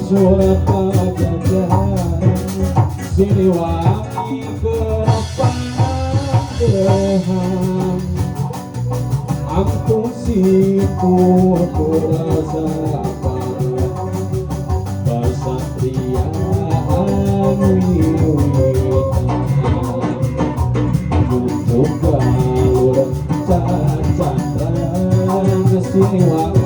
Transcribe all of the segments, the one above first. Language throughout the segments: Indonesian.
Surat pajajaran Siliwangi kepadehan Ampun sipur kurasapan Pasatrian wiwitan Untuk galur cacatran Siliwangi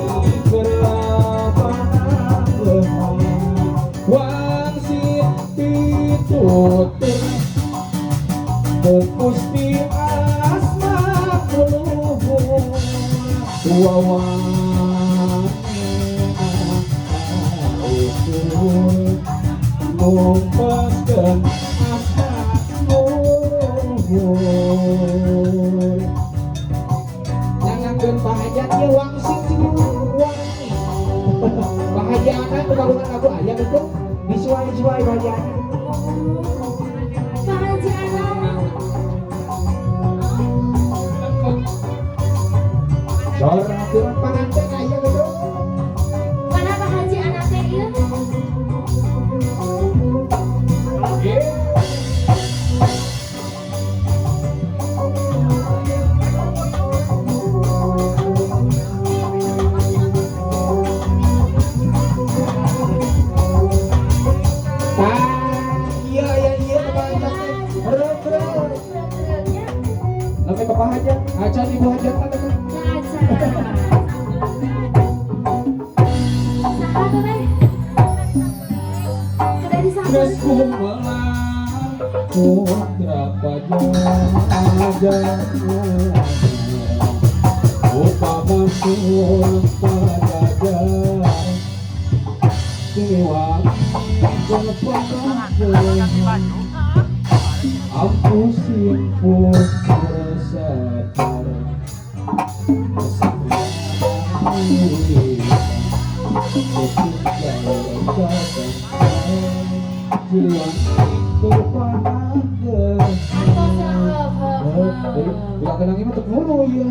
Gusti asma kuluhur wawane numpaskeun asma kuluhur jangankeun pahajat ieu wangsit wangi pahajatan kagungan lagu aya betul disuai-suai pahajatan Soal aturan pengantin aja gitu. Kenapa haji anaknya ieu? Sampai ke pahajat, acan ibu hajat ada kan? Terus kumaha putra pajajaran upama surat pajajaran Siliwangi kepadehan Ampun sipur kurasapan Pasatrian wiwitan Jiwa berpanager Antos sahab, Jadi, bila kenang ini untuk mulu ya